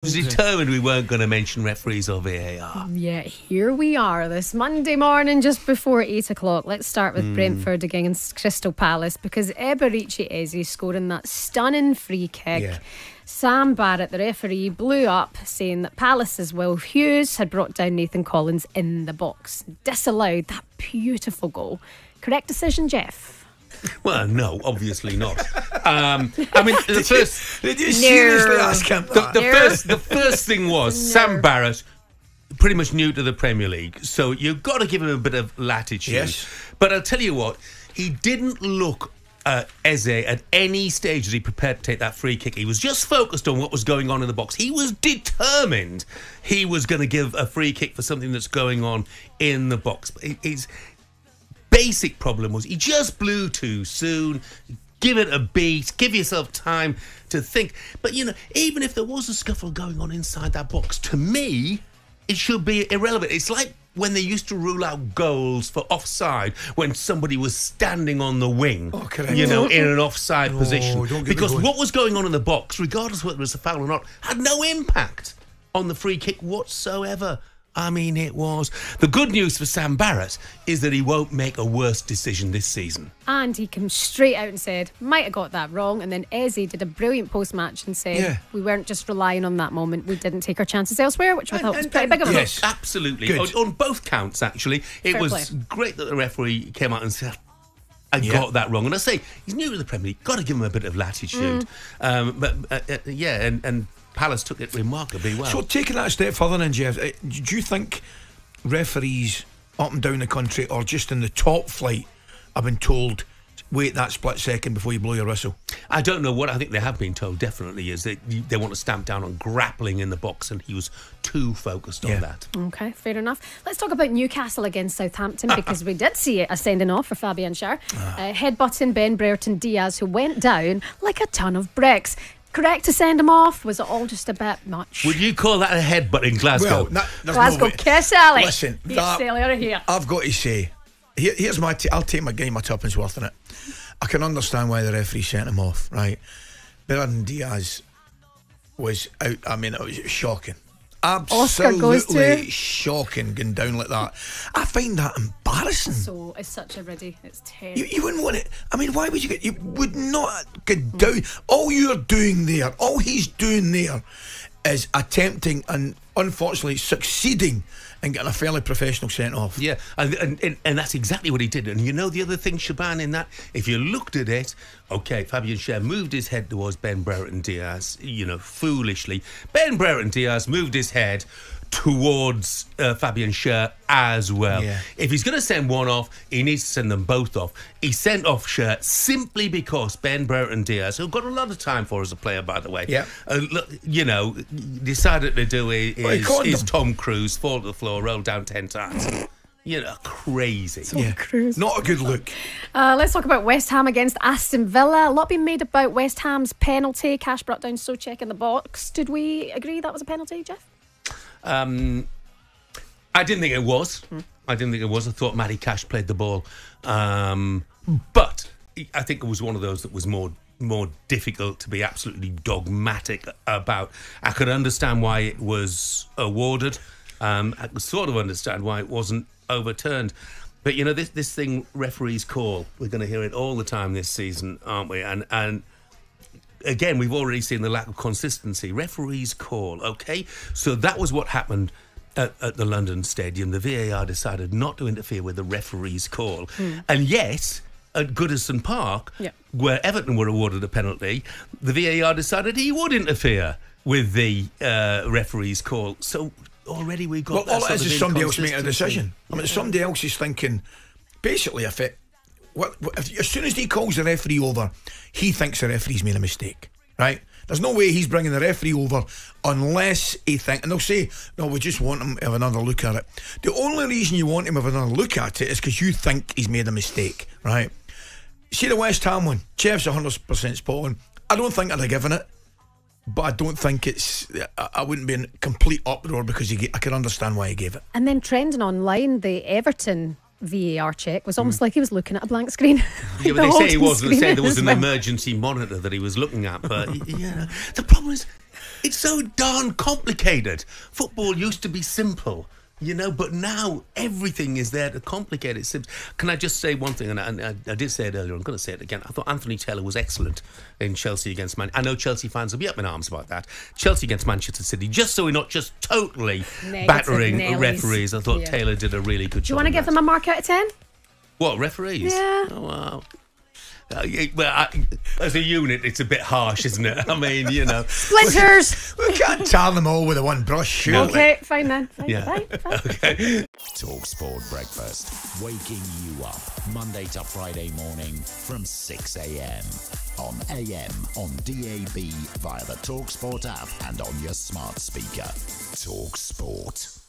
was determined we weren't going to mention referees or VAR. Yeah, here we are this Monday morning just before 8 o'clock. Let's start with Brentford against Crystal Palace, because Eberechi Eze scoring that stunning free kick. Yeah. Sam Barrett, the referee, blew up saying that Palace's Will Hughes had brought down Nathan Collins in the box. Disallowed that beautiful goal. Correct decision, Jeff? Well, no, obviously not. I mean, the first... Did you seriously ask him that? The first thing was Sam Barrett, pretty much new to the Premier League, so you've got to give him a bit of latitude. Yes. But I'll tell you what, he didn't look Eze at any stage as he prepared to take that free kick. He was just focused on what was going on in the box. He was determined he was going to give a free kick for something that's going on in the box. His basic problem was he just blew too soon. Give it a beat, give yourself time to think. But, you know, even if there was a scuffle going on inside that box, to me, it should be irrelevant. It's like when they used to rule out goals for offside when somebody was standing on the wing, you know, in an offside position. Because what was going on in the box, regardless of whether it was a foul or not, had no impact on the free kick whatsoever. I mean, it was. The good news for Sam Barrett is that he won't make a worse decision this season. And he came straight out and said, might have got that wrong. And then Eze did a brilliant post-match and said, we weren't just relying on that moment. We didn't take our chances elsewhere, which I thought was pretty big of a Yes, absolutely. On both counts, actually. It was great that the referee came out and said, I got that wrong. And I say, he's new to the Premier League. Got to give him a bit of latitude. And Palace took it remarkably well. So taking that a step further then, Jeff, do you think referees up and down the country or just in the top flight have been told, wait that split second before you blow your whistle? I don't know. What I think they have been told definitely is that they want to stamp down on grappling in the box, and he was too focused on that. Okay, fair enough. Let's talk about Newcastle against Southampton, because we did see a sending off for Fabian Schar. Headbutting Ben Brereton Diaz, who went down like a ton of bricks. Correct to send him off? Was it all just a bit much? Would you call that a headbutt in Glasgow? Well, Glasgow kiss, Ali. Listen, out of here. I've got to say, here's my I'll take my tuppence worth in it. I can understand why the referee sent him off, right? Brereton Diaz was out. I mean, it was shocking. Absolutely shocking going down like that. I find that embarrassing. So it's such a riddy. It's terrible. You wouldn't want it. I mean, why would you get? You would not get down. All you're doing there, all he's doing there, is attempting and unfortunately succeeding in getting a fairly professional sent off. Yeah, and that's exactly what he did. And you know the other thing, Shaban, in that, if you looked at it, okay, Fabian Schar moved his head towards Ben Brereton Diaz, you know, foolishly. Ben Brereton Diaz moved his head towards Fabian Schar as well. Yeah. If he's going to send one off, he needs to send them both off. He sent off Schar simply because Ben Brereton Diaz, who got a lot of time for as a player, by the way, you know, decided to do his Tom Cruise, fall to the floor, roll down 10 times. You know, crazy. Not a good look. Let's talk about West Ham against Aston Villa. A lot being made about West Ham's penalty. Cash brought down Soucek in the box. Did we agree that was a penalty, Jeff? I didn't think it was. I thought Matty Cash played the ball. But I think it was one of those that was more difficult to be absolutely dogmatic about. I could understand why it was awarded. I could sort of understand why it wasn't overturned. But, you know, this thing, referees call, we're going to hear it all the time this season, aren't we? And again, we've already seen the lack of consistency. Referees call, okay? So that was what happened at the London Stadium. The VAR decided not to interfere with the referee's call. And yet, at Goodison Park, where Everton were awarded a penalty, the VAR decided he would interfere with the referee's call. So already we've got that all sort it is of somebody else making a decision. I mean, somebody else is thinking, basically, if as soon as he calls the referee over, he thinks the referee's made a mistake, right? There's no way he's bringing the referee over unless he thinks, and they'll say, no, we just want him to have another look at it. The only reason you want him to have another look at it is because you think he's made a mistake, right? See the West Ham one, Chef's 100% spot on. I don't think I'd have given it, but I don't think I wouldn't be in complete uproar because I can understand why he gave it. And then trending online, the Everton VAR check was almost like he was looking at a blank screen. Yeah, but they say he wasn't. They say there was an emergency monitor that he was looking at. But yeah, the problem is It's so darn complicated. Football used to be simple, you know, but now everything is there to complicate it. Can I just say one thing? And I did say it earlier, I'm going to say it again. I thought Anthony Taylor was excellent in Chelsea against Man. I know Chelsea fans will be up in arms about that. Chelsea against Manchester City, just so we're not just totally battering referees. I thought Taylor did a really good job. Do you want to give them a mark out of 10? What, referees? Yeah. Oh, wow. As a unit, it's a bit harsh, isn't it? I mean, you know. Splinters! We can't tar them all with a one brush, surely. Okay, fine then. Fine. Okay. talkSPORT Breakfast, waking you up Monday to Friday morning from 6 a.m. on AM, on DAB, via the talkSPORT app and on your smart speaker. talkSPORT.